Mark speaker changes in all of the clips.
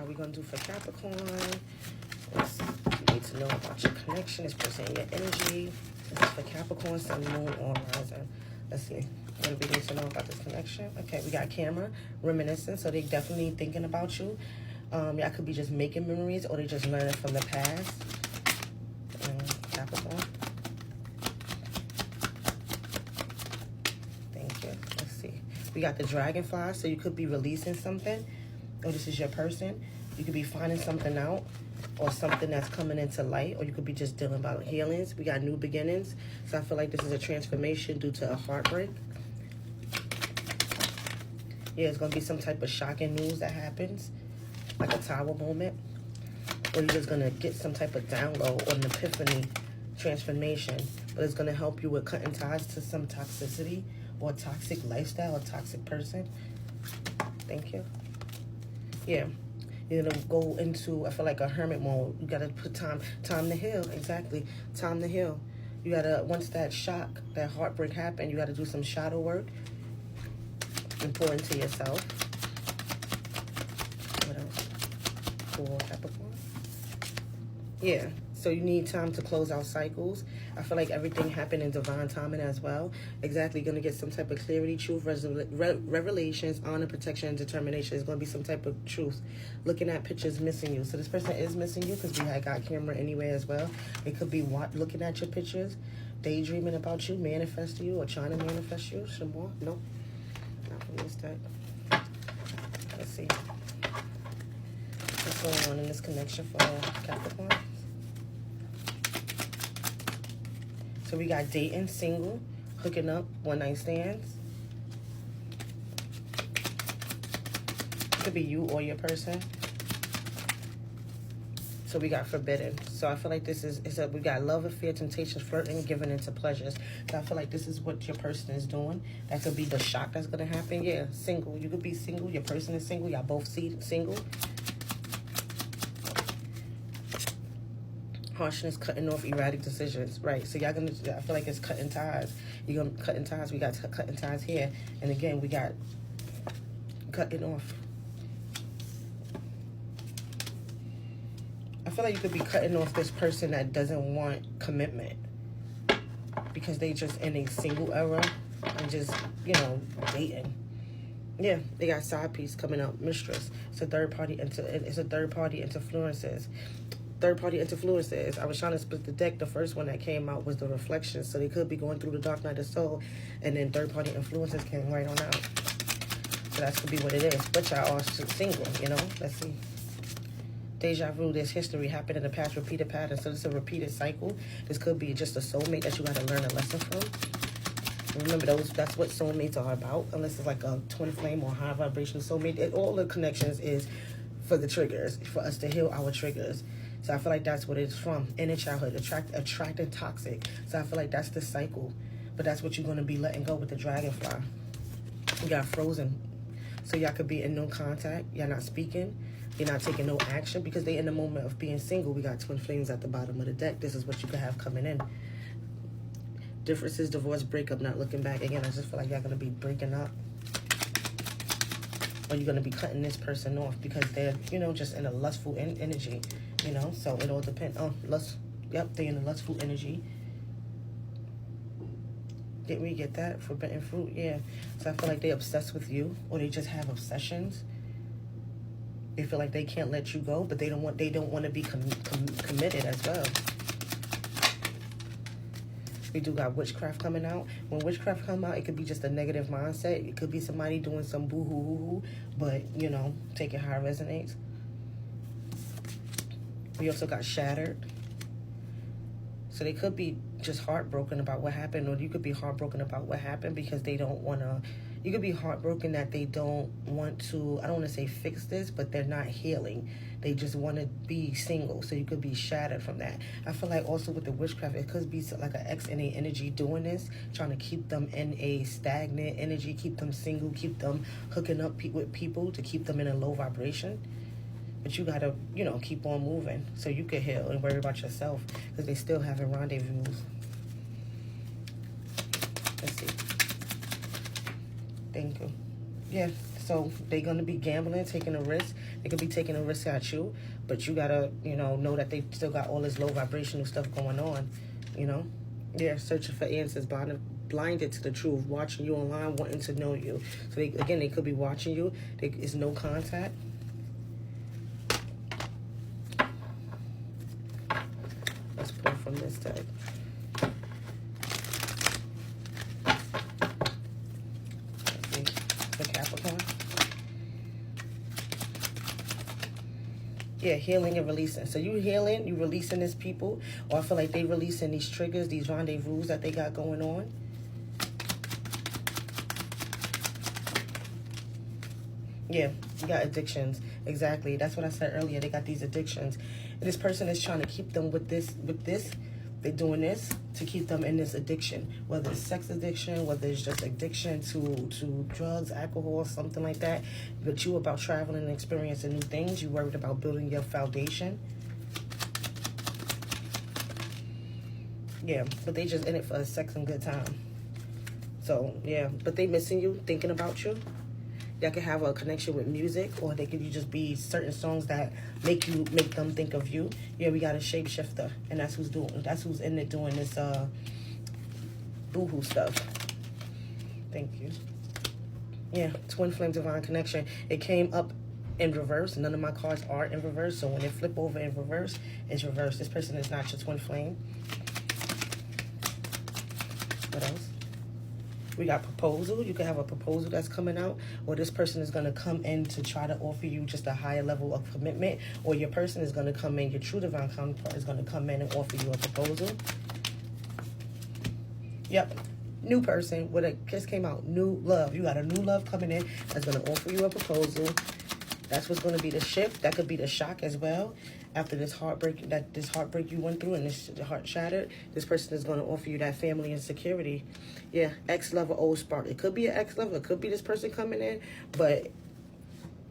Speaker 1: Now we're going to do for Capricorn. You need to know about your connection, this person, your energy. This is for Capricorn, Sun, Moon, or Rising. Let's see. What do we need to know about this connection? Okay, we got camera, reminiscing, so they definitely thinking about you. Y'all could be just making memories, or they just learning from the past. Capricorn. Thank you. Let's see. We got the dragonfly, so you could be releasing something, or this is your person. You could be finding something out, or something that's coming into light, or you could be just dealing about healings. We got new beginnings, so I feel like this is a transformation due to a heartbreak. Yeah, it's going to be some type of shocking news that happens, like a tower moment, or you're just going to get some type of download or an epiphany transformation, but it's going to help you with cutting ties to some toxicity or toxic lifestyle or toxic person. Thank you. Yeah. You're going to go into, I feel like, a hermit mode. You got to put time to heal. Exactly. Time to heal. You got to, once that shock, that heartbreak happened, you got to do some shadow work and pour into yourself. What else? For Capricorn. Yeah. So you need time to close out cycles. I feel like everything happened in divine timing as well. Exactly. You're going to get some type of clarity, truth, revelations, honor, protection, and determination. It's going to be some type of truth. Looking at pictures missing you. So this person is missing you because we had got camera anyway as well. It could be looking at your pictures, daydreaming about you, manifesting you, or trying to manifest you. Some more? No. Not from this type. Let's see. What's going on in this connection for Capricorn? So we got dating, single, hooking up, one-night stands. It could be you or your person. So we got forbidden. So I feel like this is we got love, affair, temptation, flirting, giving into pleasures. So I feel like this is what your person is doing. That could be the shock that's going to happen. Yeah, single. You could be single. Your person is single. Y'all both single. Harshness, cutting off erratic decisions. Right. So y'all gonna, I feel like it's cutting ties. You're gonna cutting ties. We got cutting ties here. And again, we got cutting off. I feel like you could be cutting off this person that doesn't want commitment because they just in a single era and just, you know, dating. Yeah, they got side piece coming up, mistress. It's a third party influences. Third-party influences. I was trying to split the deck. The first one that came out was the reflection. So they could be going through the dark night of soul, and then third-party influences came right on out. So that could be what it is. But y'all are single, you know? Let's see. Deja vu, there's history happened in the past, repeated pattern. So this is a repeated cycle. This could be just a soulmate that you got to learn a lesson from. Remember, that's what soulmates are about. Unless it's like a twin flame or high vibration soulmate. All the connections is for the triggers, for us to heal our triggers. So I feel like that's what it's from. Inner childhood, attracted toxic. So I feel like that's the cycle. But that's what you're going to be letting go with the dragonfly. You got frozen. So y'all could be in no contact. Y'all not speaking. You're not taking no action because they in the moment of being single. We got twin flames at the bottom of the deck. This is what you could have coming in. Differences, divorce, breakup, not looking back. Again, I just feel like y'all going to be breaking up. Or you're going to be cutting this person off because they're, you know, just in a lustful energy. You know, so it all depends on lust. Yep, they're in a lustful energy. Didn't we get that? Forbidden fruit, yeah. So I feel like they're obsessed with you, or they just have obsessions. They feel like they can't let you go, but they don't want to be committed as well. We do got witchcraft coming out. When witchcraft come out, it could be just a negative mindset. It could be somebody doing some boo-hoo-hoo-hoo, but, you know, take it how it resonates. We also got shattered. So they could be just heartbroken about what happened, or you could be heartbroken about what happened because they don't want to. You could be heartbroken that they don't want to, I don't want to say fix this, but they're not healing. They just want to be single. So you could be shattered from that. I feel like also with the witchcraft, it could be like an ex in a energy doing this, trying to keep them in a stagnant energy, keep them single, keep them hooking up with people to keep them in a low vibration. But you gotta, you know, keep on moving so you can heal and worry about yourself because they still having rendezvous. Let's see. Thank you. Yeah, So they're going to be gambling, taking a risk. They could be taking a risk at you, but you got to, know that they still got all this low vibrational stuff going on, Yeah, searching for answers, blinded to the truth, watching you online, wanting to know you. So, they could be watching you. There's no contact. Let's pull from this deck. The Capricorn. Yeah, healing and releasing. So you healing, you releasing these people, or I feel like they releasing these triggers, these rendezvous that they got going on. Yeah, you got addictions. Exactly. That's what I said earlier. They got these addictions. And this person is trying to keep them with this. They're doing this to keep them in this addiction. Whether it's sex addiction, whether it's just addiction to drugs, alcohol, something like that. But you about traveling and experiencing new things. You worried about building your foundation. Yeah, but they just in it for a sex and good time. So, yeah. But they missing you, thinking about you. Y'all can have a connection with music, or they could just be certain songs that make them think of you. Yeah, we got a shapeshifter, and that's who's in it doing this boohoo stuff. Thank you. Yeah, twin flame divine connection. It came up in reverse. None of my cards are in reverse, so when they flip over in reverse, it's reverse. This person is not your twin flame. What else? We got proposal. You can have a proposal that's coming out, or this person is going to come in to try to offer you just a higher level of commitment, or your person is going to come in, your true divine counterpart is going to come in and offer you a proposal. Yep. New person. What it just came out. New love. You got a new love coming in that's going to offer you a proposal. That's what's going to be the shift. That could be the shock as well. After this heartbreak you went through and this heart shattered, this person is going to offer you that family and security. Yeah, ex-lover, old spark. It could be an ex-lover. It could be this person coming in, but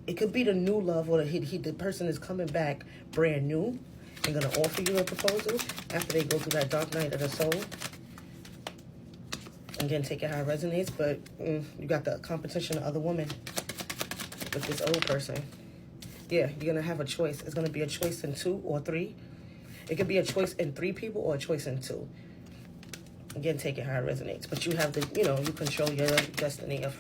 Speaker 1: it could be the new love, or the person is coming back brand new and going to offer you a proposal after they go through that dark night of the soul. Again, take it how it resonates, but you got the competition of other women with this old person. Yeah, you're going to have a choice. It's going to be a choice in 2 or 3. It could be a choice in 3 people or a choice in 2. Again, take it how it resonates. But you have the, you control your destiny of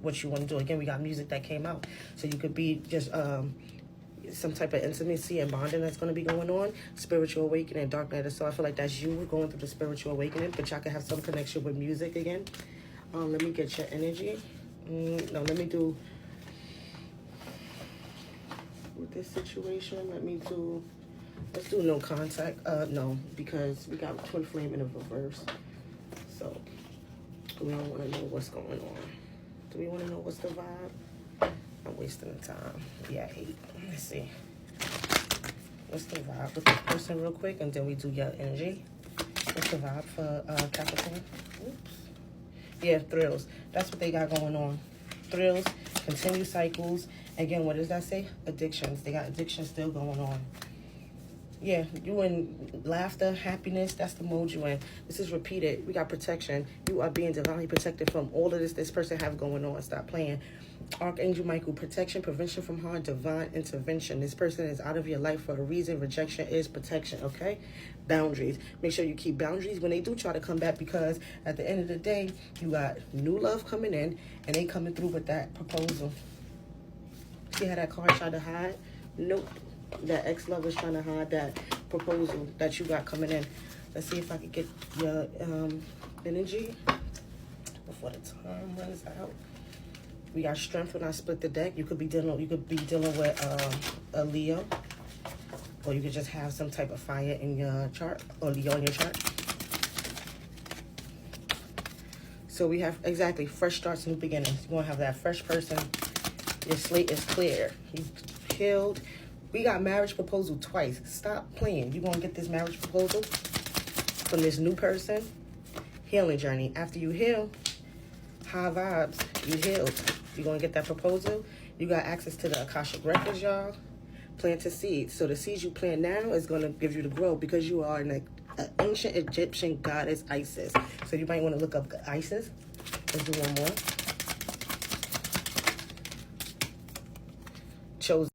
Speaker 1: what you want to do. Again, we got music that came out. So you could be just some type of intimacy and bonding that's going to be going on. Spiritual awakening, dark night. So I feel like that's you going through the spiritual awakening. But y'all can have some connection with music again. Let me get your energy. No, let me do... with this situation, let's do no contact. No, because we got twin flame in a reverse, so we don't want to know what's going on. Do we want to know what's the vibe? I'm wasting the time. Yeah, 8. Let's see what's the vibe with this person real quick, and then we do your energy. What's the vibe for Capricorn? Oops. Yeah, thrills. That's what they got going on. Thrills, continue cycles. Again, what does that say? Addictions. They got addictions still going on. Yeah, you in laughter, happiness. That's the mode you in. This is repeated. We got protection. You are being divinely protected from all of this person have going on. Stop playing. Archangel Michael, protection, prevention from harm, divine intervention. This person is out of your life for a reason. Rejection is protection, okay? Boundaries. Make sure you keep boundaries when they do try to come back, because at the end of the day, you got new love coming in, and they coming through with that proposal. See how that card tried to hide? Nope. That ex-lover is trying to hide that proposal that you got coming in. Let's see if I can get your energy before the time runs out. We got strength when I split the deck. You could be dealing with a Leo, or you could just have some type of fire in your chart, or Leo in your chart. So we have exactly fresh starts, new beginnings. You're gonna have that fresh person. Your slate is clear. You healed. We got marriage proposal twice. Stop playing. You're going to get this marriage proposal from this new person. Healing journey. After you heal, high vibes, you healed. You're going to get that proposal. You got access to the Akashic Records, y'all. Plant a seed. So the seeds you plant now is going to give you the growth, because you are an ancient Egyptian goddess Isis. So you might want to look up Isis. Let's do one more. chose